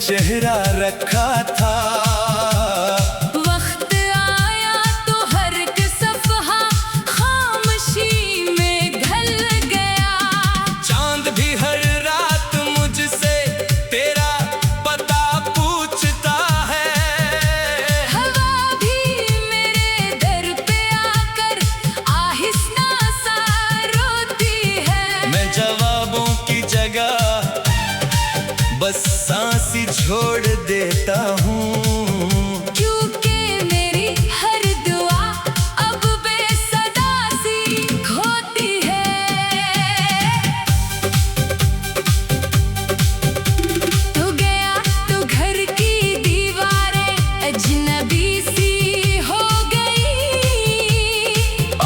चेहरा रखा था। वक्त आया तो हर एक सफहा खामोशी में ढल गया। चांद भी हर रात मुझसे तेरा पता पूछता है। हवा भी मेरे दर पे आकर आहिस्ता सा रोती है। मैं जवाबों की जगह बस सांस ही छोड़ देता हूँ, क्योंकि मेरी हर दुआ अब बेसदा सी होती है। तू गया तो घर की दीवारें अजनबी सी हो गई।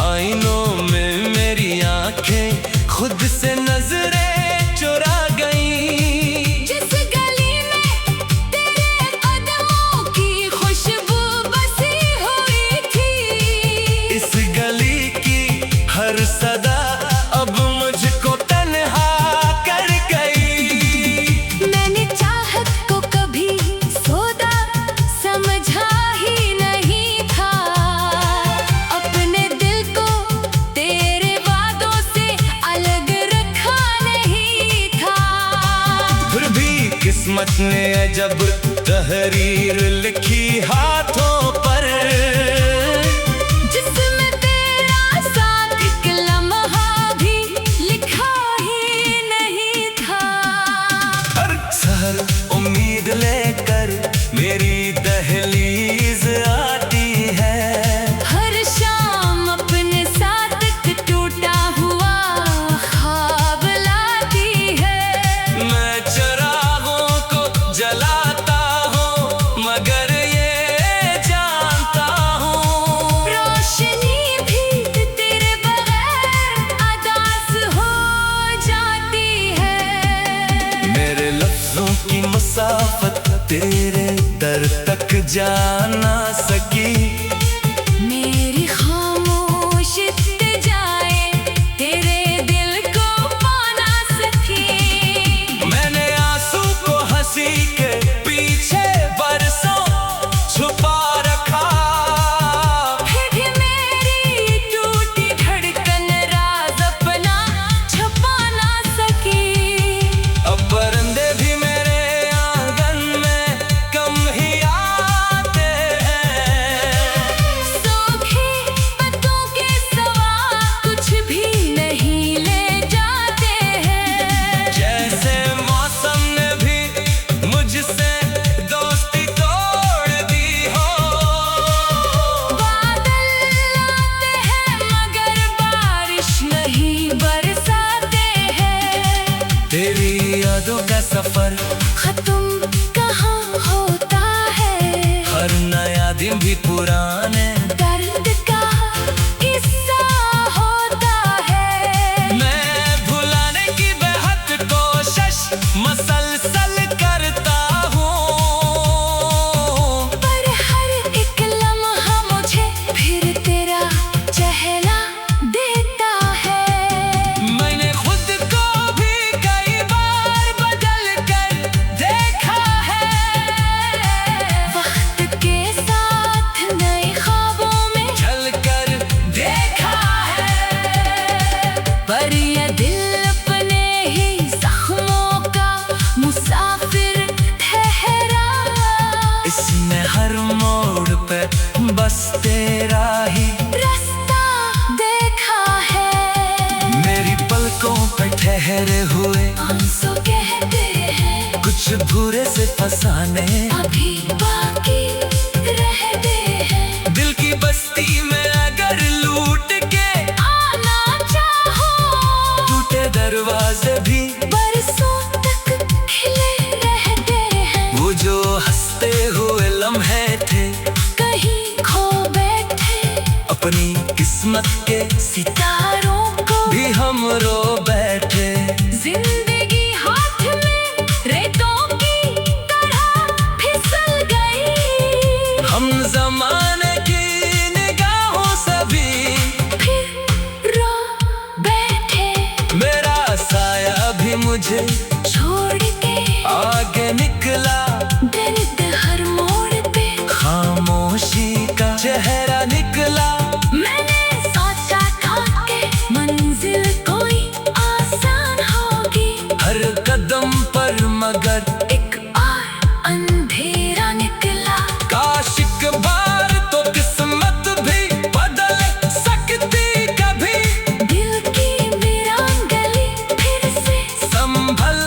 आईनों में मेरी आंखें खुद से नजरें चुरा गई। जिस गली में तेरे कदमों की खुशबू बसी हुई थी, इस गली की हर सदा अब मुझको तन्हा कर गई। मैंने चाहत को कभी सौदा समझा ही नहीं था। अपने दिल को तेरे वादों से अलग रखा नहीं था। फिर भी किस्मत ने अजब तहरीर लिखी हाथों पर, जिसमें तेरा साथ एक लम्हा भी लिखा ही नहीं था। हर सहर उम्मीद लेकर मेरी दहलीज आती है। हर शाम अपने साथ एक टूटा हुआ ख्वाब लाती है। मैं चिरागों को जलाता हूँ मगर ये जानता हूँ, रोशनी भी तेरे बगैर अदास हो जाती है। मेरे लफ्जों की मसाफत तेरे दर तक जा ना सकी। मेरी खामोश इल्तिजाएं तेरे दिल को पा ना सकी। मैंने आंसू को हंसी के पीछे बरसों छुपा रखा। फिर भी मेरी टूटी धड़कन राज अपना छुपा ना सकी। अब परिंदे भी मेरे आंगन में कम ही आते हैं। सूखे पत्तों के सिवा कुछ भी नहीं ले जाते हैं। जैसे मौसम ने भी मुझसे दोस्ती तोड़ दी हो। बादल आते हैं मगर बारिश नहीं बरसाते हैं। तेरी यादों का सफर खत्म कहाँ होता है। हर नया दिन भी पुराने दर्द का किस्सा होता है। मैं भुलाने की बेहद कोशिश मसलसल करता हूँ, पर हर एक लम्हा मुझे फिर तेरा चेहरा देता है। मैंने खुद को भी कई बार बदल कर देखा है। वक्त के साथ नए ख्वाबों में चल कर देखा है। पर ये दिल अपने ही जख्मों का मुसाफिर ठहरा। इसमें हर मोड़ पे बस तेरा ही रास्ता देखा है। मेरी पलकों पे ठहरे हुए आंसू कहते हैं कुछ बुरे से फसाने अभी बाकी रहते हैं। दिल की बस्ती में अगर लूट के आना चाहो टूटे दरवाजे भी बरसों तक खिले रहते हैं। वो जो हंसते हुए लम्हे थे कहीं खो बैठे अपनी किस्मत के सितारों को भी हम रो बैठे। जिंदगी हाथ में रेतों की तरह फिसल गई। हम जमाने की निगाहों से भी फिर रो बैठे। मेरा साया भी मुझे छोड़ के आगे निकला मगर एक और अंधेरा निकला। काश एक बार तो किस्मत भी बदल सकती कभी। दिल की वीरान गली फिर से संभल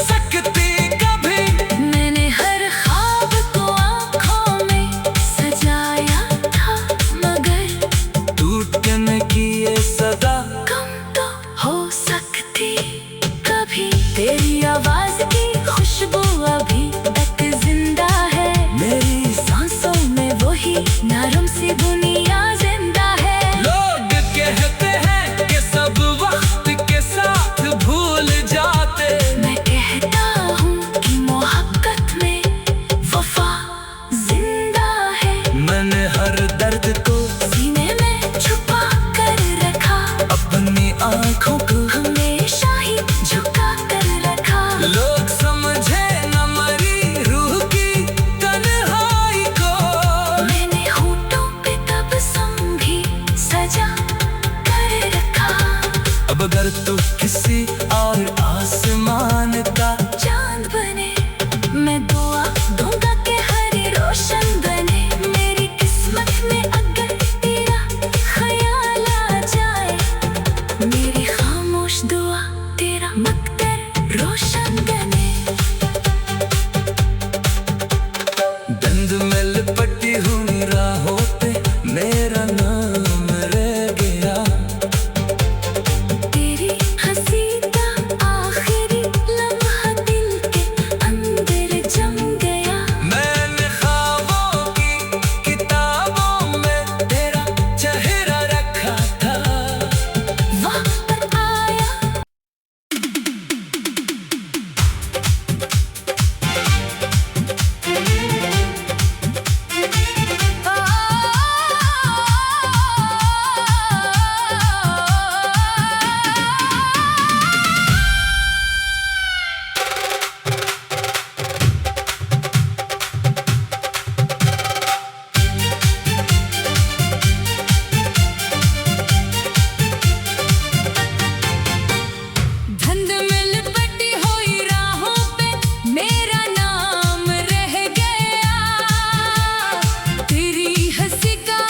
सकती कभी। मैंने हर ख्वाब को आँखों में सजाया था, मगर टूटने की ये सदा कम तो हो सकती कभी। तेरी आवाज की खुशबू अभी तक जिंदा है, मेरी सांसों में वही नरम सी दुनिया जिंदा है। लोग कहते हैं कि सब वक्त के साथ भूल जाते। मैं कहता हूँ कि मोहब्बत में वफा जिंदा है। मैंने हर दर्द को सीने में छुपा कर रखा, अपनी आंखों को हमेशा ही झुका कर रखा। लोग समझे न मरी रूह की तन्हाई को। मैंने होठों पे तबस्सुम भी सजा कर रखा। अब अगर तू किसी और आसमान का चांद बने, मैं दुआ दूंगा कि हर रोशन बने। मेरी किस्मत में अगर तेरा ख्याल आ जाए, मेरी खामोश दुआ तेरा मकदर रोशन बने। दंड में लिपटी हुई राहों पे मेरा नाम रह गया। तेरी हंसी का आखिरी लम्हा दिल के अंदर जम गया। मैंने ख्वाबों की किताबों में तेरा चेहरा रखा था। वक्त आया धंध में लिपटी हुई राहों पे मेरा नाम रह गया। तेरी हंसी का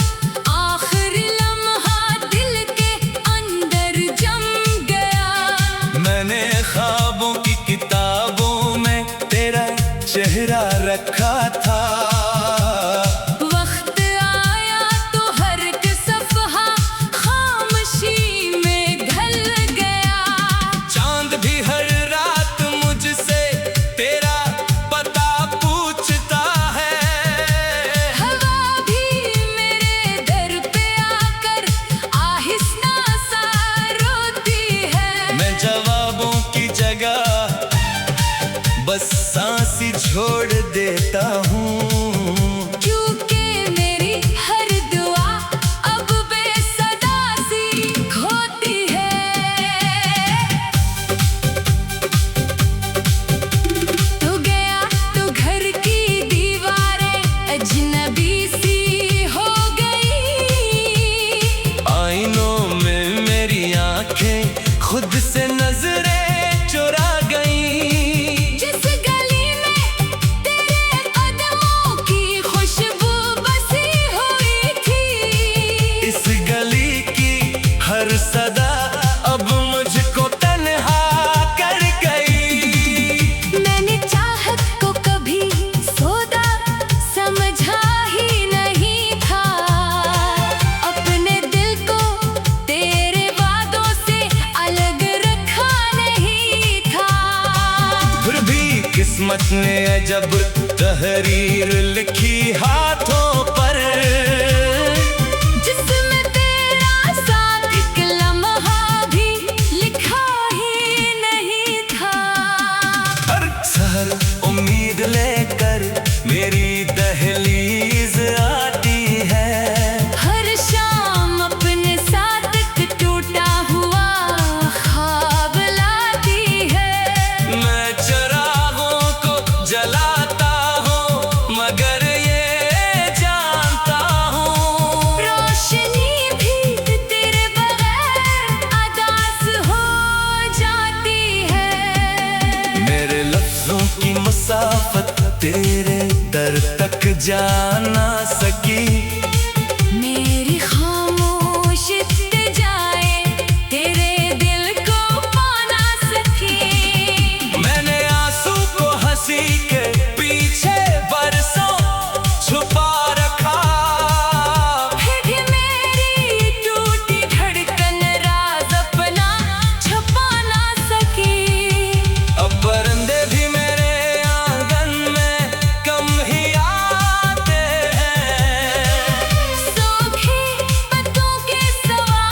आखिरी लम्हा दिल के अंदर जम गया। मैंने ख्वाबों की किताबों में तेरा चेहरा रखा था। वक्त आया तो हर एक सफ़हा खामोशी में ढल गया। चांद भी हर रात मुझसे तेरा पता पूछता है। हवा भी मेरे दर पे आकर आहिस्ता सा रोती है। मैं जवाबों की जगह बस सांस ही छोड़ देता हूँ। क्योंकि मेरी हर दुआ अब बेसदा सी होती है। तू गया तो घर की दीवारें अजनबी सी हो गई। आईनों में मेरी आंखें खुद से नजरें चुरा गईं। जिस गली में तेरे कदमों की खुशबू बसी हुई थी, इस गली की हर सदा अब मुझको तन्हा कर गई। मैंने चाहत को कभी सौदा समझा ही नहीं था। अपने दिल को तेरे वादों से अलग रखा नहीं था। फिर भी किस्मत ने अजब तहरीर लिखी हाथों पर। जिसमें तेरा साथ एक लम्हा भी लिखा ही नहीं था। हर सहर उम्मीद लेकर मेरी दहलीज आती है। हर शाम अपने साथ एक टूटा हुआ ख्वाब लाती है। मैं चरागों को जलाता हूँ मगर ये जानता हूँ मुसाफत तेरे दर तक जा ना सकी। मेरी खामोश जाए तेरे दिल को पा ना सकी। मैंने आंसू को हंसी के पीछे बरसों छुपा रखा। फिर भी मेरी टूटी धड़कन राज अपना छुपा ना सकी। अब परिंदे भी मेरे आंगन में कम ही आते हैं। सूखे पत्तों के सिवा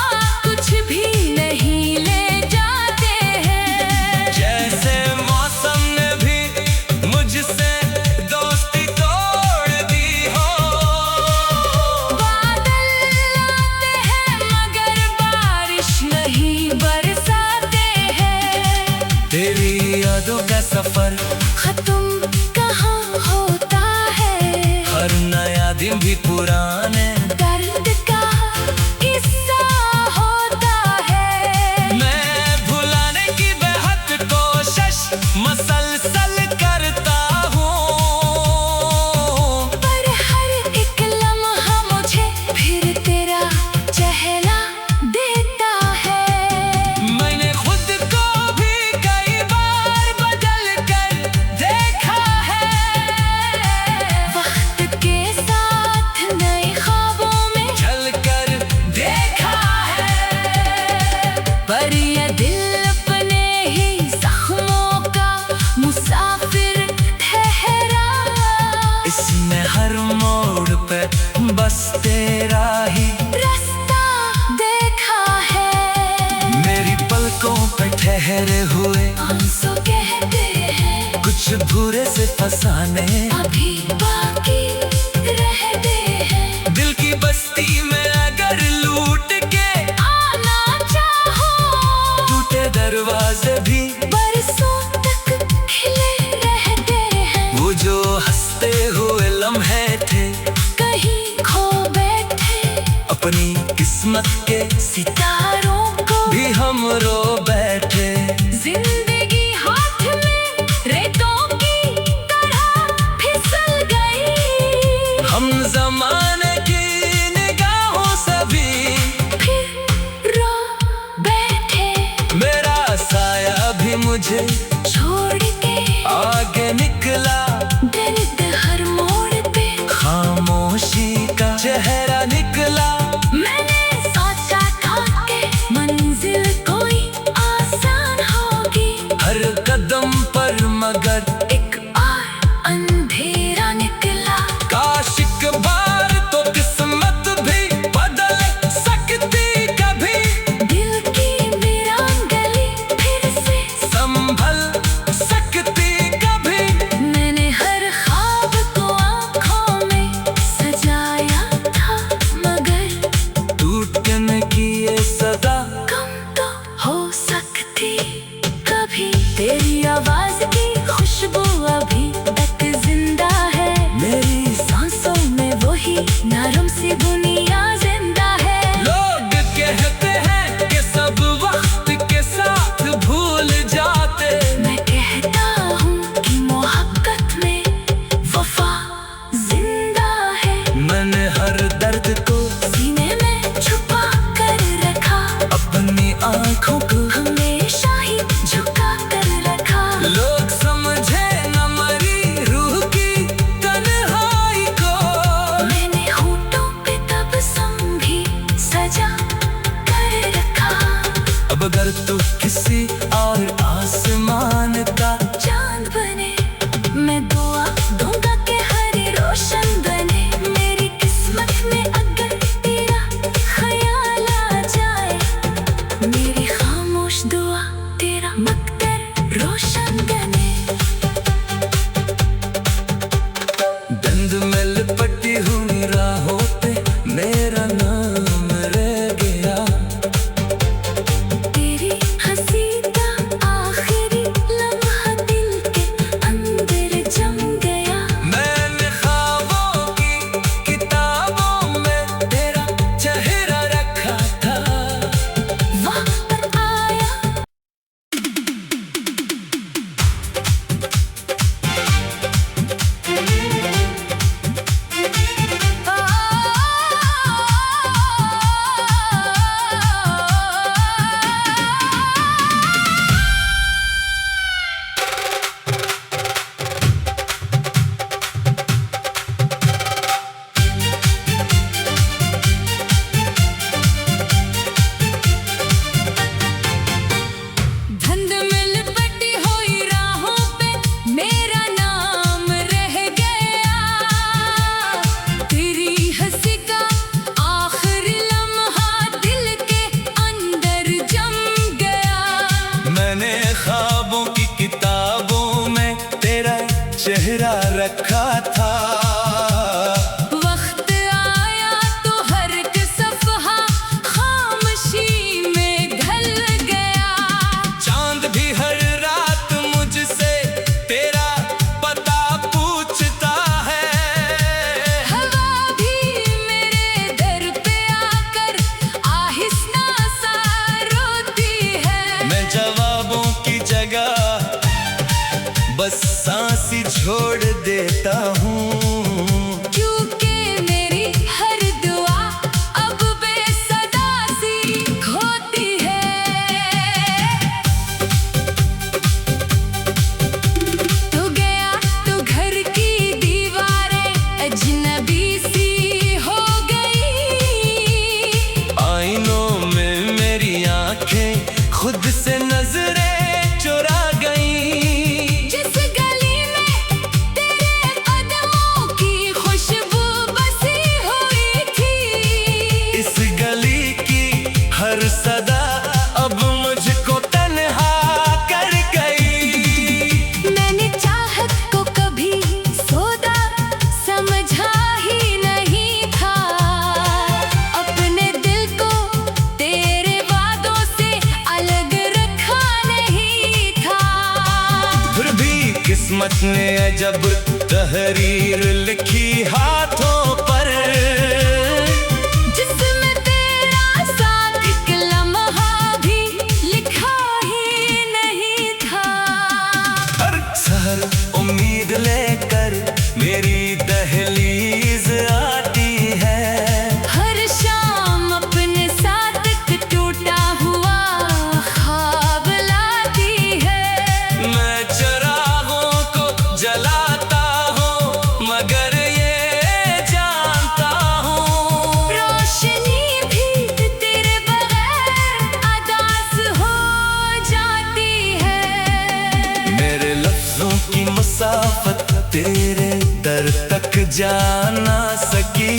कुछ भी नहीं ले जाते हैं। जैसे मौसम ने भी मुझसे दोस्ती तोड़ दी हो। बादल आते हैं मगर बारिश नहीं बरसाते हैं। तेरी यादों का सफर खत्म कहाँ होता है। हर नया दिन भी पुराने दर्द का किस्सा होता है। मैं भुलाने की बेहद कोशिश मसलसल करता हूँ। पर हर एक लम्हा मुझे फिर तेरा चेहरा देता है। मैंने खुद को भी कई बार बदल कर देखा है। वक्त के साथ नए ख्वाबों में चल कर देखा है। पर ये दिल अपने ही जख्मों का मुसाफिर ठहरा। इसमें हर मोड़ पे बस तेरा ही रास्ता देखा है। मेरी पलकों पे ठहरे हुए आंसू कहते हैं कुछ बुरे से फसाने अभी बाकी रहते हैं। दिल की बस्ती में अगर लूट के आना चाहो टूटे दरवाजे भी बरसों तक खिले रहते हैं। वो जो हंसते हुए लम्हे थे कहीं खो बैठे अपनी किस्मत के सितारों को भी हम रो बैठे। जिंदगी हाथ में रेतों की तरह फिसल गई। हम जमाने की निगाहों से भी फिर रो बैठे मेरा साया भी मुझे छोड़ के आगे निकला। दर्द हर मोड़ पे खामोशी का चेहरा निकला। मैंने सोचा था कि मंजिल कोई आसान होगी। हर कदम पर मगर एक और अंधेरा निकला। काश एक बार तो किस्मत भी बदल सकती कभी। दिल की वीरान गली फिर से संभल सकती कभी। मैंने हर ख्वाब को आँखों में सजाया था मगर टूटने की ये सदा कम तो हो सकती कभी। तेरी आवाज की खुशबू अभी तक जिंदा है। मेरी सांसों में वही नरम सी दुनिया जिंदा है। लोग कहते हैं कि सब वक्त के साथ भूल जाते। मैं कहता हूँ कि मोहब्बत में वफा जिंदा है। मैंने हर दर्द को सीने में छुपा कर रखा अपनी आंखों को हमेशा ही झुका कर रखा। लोग समझे न मरी रूह की तन्हाई को। मैंने होठों पे तबस्सुम भी सजा कर रखा। अब अगर तू किसी और आसमान का चांद बने मैं दुआ दूंगा कि हर रोशन बने। मेरी किस्मत में अगर तेरा ख्याल आ जाए मेरी खामोश दुआ तेरा मकदर रोशन बने। दंड में लिपटी हुई राहों पे मेरा नाम रह गया। तेरी हंसी का आखिरी लम्हा दिल के अंदर जम गया। मैंने ख्वाबों की किताबों में तेरा चेहरा रखा था। वक्त आया ख्वाबों की किताबों में तेरा चेहरा रखा था। वक्त आया तो हर एक सफ़हा खामोशी में ढल गया। चांद भी हर रात मुझसे तेरा पता पूछता है। हवा भी मेरे दर पे आकर आहिस्ता सा रोती है। मैं जवाबों की जगह बस सांस ही छोड़ देता हूँ। क्योंकि मेरी हर दुआ अब बेसदा सी होती है। तू गया तो घर की दीवारें अजनबी सी हो गई। आईनों में मेरी आंखें खुद से नजरें चुरा गईं। जिस गली में तेरे कदमों की खुशबू बसी हुई थी। इस गली की हर सदा अब मुझको तन्हा कर गई। मैंने चाहत को कभी सौदा समझा ही नहीं था। अपने दिल को तेरे वादों से अलग रखा नहीं था। फिर भी किस्मत ने अजब तहरीर लिखी हाथों पर। जिसमें तेरा साथ एक लम्हा भी लिखा ही नहीं था। हर सहर उम्मीद लेकर मेरी दहलीज आती है। हर शाम अपने साथ एक टूटा हुआ ख्वाब लाती है। मैं चरागों को जलाता हूँ मगर ये जानता हूँ रोशनी भी तेरे बगैर अदास हो जाती है। मेरे लफ्जों की मुसाफत तेरे दर तक जा ना सकी।